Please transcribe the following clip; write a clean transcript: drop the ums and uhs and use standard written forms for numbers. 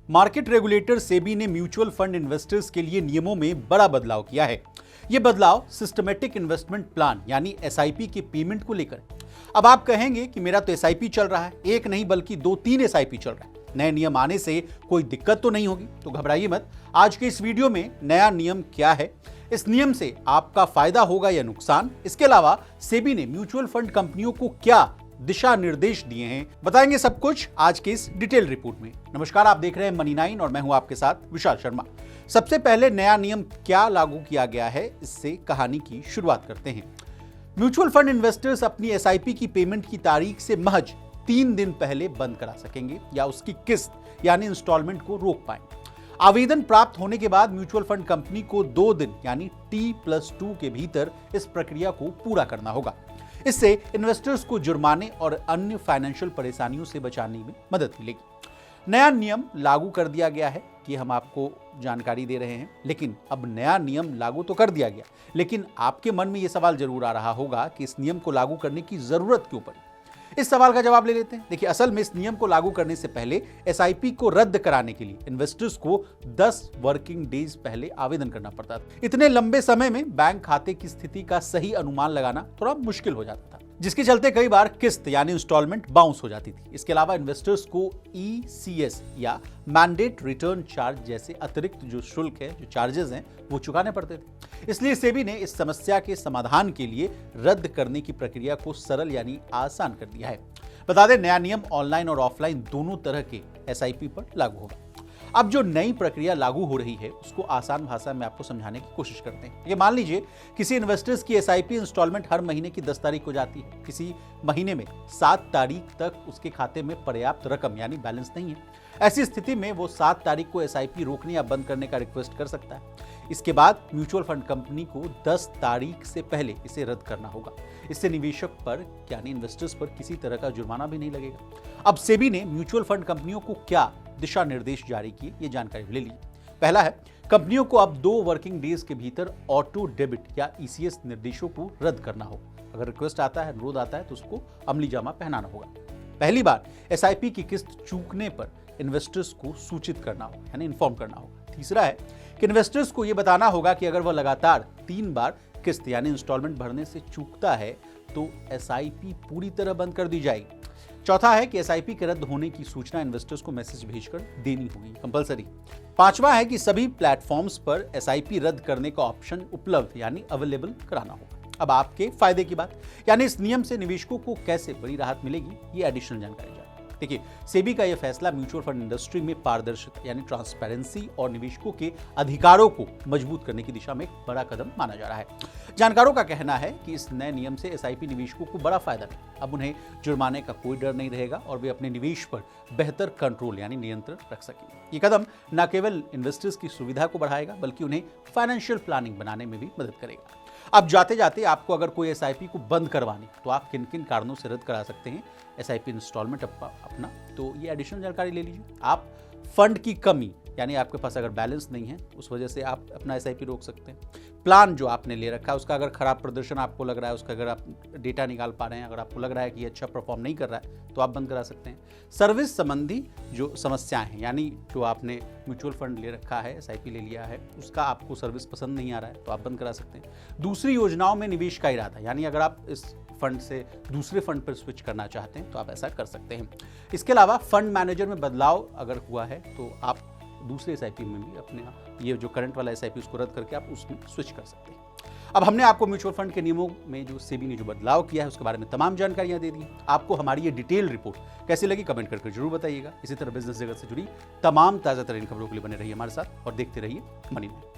Market regulator SEBI ने mutual fund investors के लिए नियमों में बड़ा बदलाव किया है। यह बदलाव सिस्टमैटिक इन्वेस्टमेंट प्लान यानी एसआईपी के पेमेंट को लेकर। अब आप कहेंगे कि मेरा तो एसआईपी चल रहा है, एक नहीं बल्कि 2-3 एसआईपी चल रहा है, नए नियम आने से कोई दिक्कत तो नहीं होगी। तो घबराइए मत, आज के इस वीडियो में नया नियम क्या है, इस नियम से आपका फायदा होगा या नुकसान, इसके अलावा सेबी ने म्यूचुअल फंड कंपनियों को क्या दिशा निर्देश दिए हैं, बताएंगे सब कुछ आज के इस डिटेल रिपोर्ट में। नमस्कार, आप देख रहे हैं मनी 9 और मैं हूं आपके साथ विशाल शर्मा। सबसे पहले नया नियम क्या लागू किया गया है, इससे कहानी की शुरुआत करते हैं। म्यूचुअल फंड इन्वेस्टर्स अपनी एसआईपी की पेमेंट की तारीख से महज 3 दिन पहले बंद करा सकेंगे या उसकी किस्त यानी इंस्टॉलमेंट को रोक पाएंगे। आवेदन प्राप्त होने के बाद म्यूचुअल फंड कंपनी को 2 दिन यानी T+2 के भीतर इस प्रक्रिया को पूरा करना होगा। इससे इन्वेस्टर्स को जुर्माने और अन्य फाइनेंशियल परेशानियों से बचाने में मदद मिलेगी। नया नियम लागू कर दिया गया है कि हम आपको जानकारी दे रहे हैं, लेकिन अब नया नियम लागू तो कर दिया गया, लेकिन आपके मन में यह सवाल जरूर आ रहा होगा कि इस नियम को लागू करने की जरूरत क्यों पड़ी। इस सवाल का जवाब ले लेते हैं। देखिए, असल में इस नियम को लागू करने से पहले एसआईपी को रद्द कराने के लिए इन्वेस्टर्स को 10 वर्किंग डेज पहले आवेदन करना पड़ता था। इतने लंबे समय में बैंक खाते की स्थिति का सही अनुमान लगाना थोड़ा मुश्किल हो जाता था, जिसके चलते कई बार किस्त यानी इंस्टॉलमेंट बाउंस हो जाती थी। इसके अलावा इन्वेस्टर्स को ईसीएस या मैंडेट रिटर्न चार्ज जैसे अतिरिक्त जो शुल्क है, जो चार्जेस हैं, वो चुकाने पड़ते थे। इसलिए सेबी ने इस समस्या के समाधान के लिए रद्द करने की प्रक्रिया को सरल यानी आसान कर दिया है। बता दें, नया नियम ऑनलाइन और ऑफलाइन दोनों तरह के एसआईपी पर लागू होगा। अब जो नई प्रक्रिया लागू हो रही है उसको आसान भाषा में आपको समझाने की कोशिश करते हैं। ये मान लीजिए किसी इन्वेस्टर्स की एसआईपी इंस्टॉलमेंट हर महीने की 10 तारीख को जाती है। किसी महीने में 7 तारीख तक उसके खाते में पर्याप्त रकम यानी बैलेंस नहीं है। ऐसी स्थिति में वो 7 तारीख को एसआईपी रोकने या बंद करने का रिक्वेस्ट कर सकता है। इसके बाद म्यूचुअल फंड कंपनी को 10 तारीख से पहले इसे रद्द करना होगा। इससे निवेशक पर यानी इन्वेस्टर्स पर किसी तरह का जुर्माना भी नहीं लगेगा। अब सेबी ने म्यूचुअल फंड कंपनियों को क्या दिशा निर्देश जारी किए, ये जानकारी ले लीजिए। पहला है, कंपनियों को अब 2 वर्किंग डेज के भीतर ऑटो डेबिट या ईसीएस निर्देशों को रद्द करना होगा। अगर रिक्वेस्ट आता है, अनुरोध आता है, तो उसको अमली जामा पहनाना होगा। पहली बार एसआईपी की किस्त चूकने पर इन्वेस्टर्स को सूचित करना होगा यानी इन्फॉर्म करना होगा। तीसरा है कि इन्वेस्टर्स को यह बताना होगा कि अगर वह लगातार 3 बार किस्त यानी इंस्टॉलमेंट भरने से चूकता है तो एसआईपी पूरी तरह बंद कर दी जाएगी। चौथा है कि एसआईपी के रद्द होने की सूचना इन्वेस्टर्स को मैसेज भेजकर देनी होगी, कंपलसरी। पांचवा है कि सभी प्लेटफॉर्म्स पर एसआईपी रद्द करने का ऑप्शन उपलब्ध यानी अवेलेबल कराना होगा। अब आपके फायदे की बात, यानी इस नियम से निवेशकों को कैसे बड़ी राहत मिलेगी, ये एडिशनल जानकारी जाए। देखिए, सेबी का यह फैसला म्यूचुअल फंड इंडस्ट्री में पारदर्शिता यानी ट्रांसपेरेंसी और निवेशकों के अधिकारों को मजबूत करने की दिशा में एक बड़ा कदम माना जा रहा है। जानकारों का कहना है कि इस नए नियम से एसआईपी निवेशकों को बड़ा फायदा है। अब उन्हें जुर्माने का कोई डर नहीं रहेगा और वे अपने निवेश पर बेहतर कंट्रोल यानी नियंत्रण रख सकेंगे। ये कदम न केवल इन्वेस्टर्स की सुविधा को बढ़ाएगा बल्कि उन्हें फाइनेंशियल प्लानिंग बनाने में भी मदद करेगा। अब जाते जाते आपको अगर कोई एसआईपी को बंद करवानी तो आप किन किन कारणों से रद्द करा सकते हैं एसआईपी इंस्टॉलमेंट अपना, तो ये एडिशनल जानकारी ले लीजिए। आप फंड की कमी यानी आपके पास अगर बैलेंस नहीं है उस वजह से आप अपना एसआईपी रोक सकते हैं। प्लान जो आपने ले रखा है उसका अगर खराब प्रदर्शन आपको लग रहा है, उसका अगर आप डेटा निकाल पा रहे हैं, अगर आपको लग रहा है कि ये अच्छा परफॉर्म नहीं कर रहा है तो आप बंद करा सकते हैं। सर्विस संबंधी जो समस्याएं हैं यानी जो आपने म्यूचुअल फंड ले रखा है, एसआईपी ले लिया है, उसका आपको सर्विस पसंद नहीं आ रहा है तो आप बंद करा सकते हैं। दूसरी योजनाओं में निवेश का इरादा यानी अगर आप इस फंड से दूसरे फंड पर स्विच करना चाहते हैं तो आप ऐसा कर सकते हैं। इसके अलावा फंड मैनेजर में बदलाव अगर हुआ है तो आप दूसरे एसआईपी में भी अपने ये जो करंट वाला एसआईपी उसको रद्द करके आप उसमें स्विच कर सकते हैं। अब हमने आपको म्यूचुअल फंड के नियमों में जो सेबी ने जो बदलाव किया है उसके बारे में तमाम जानकारियां दे दी। आपको हमारी ये डिटेल रिपोर्ट कैसी लगी कमेंट करके जरूर बताइएगा। इसी तरह बिजनेस जगत से जुड़ी तमाम ताजा तरीन खबरों के लिए बने रहिए हमारे साथ और देखते रहिए मनी 9।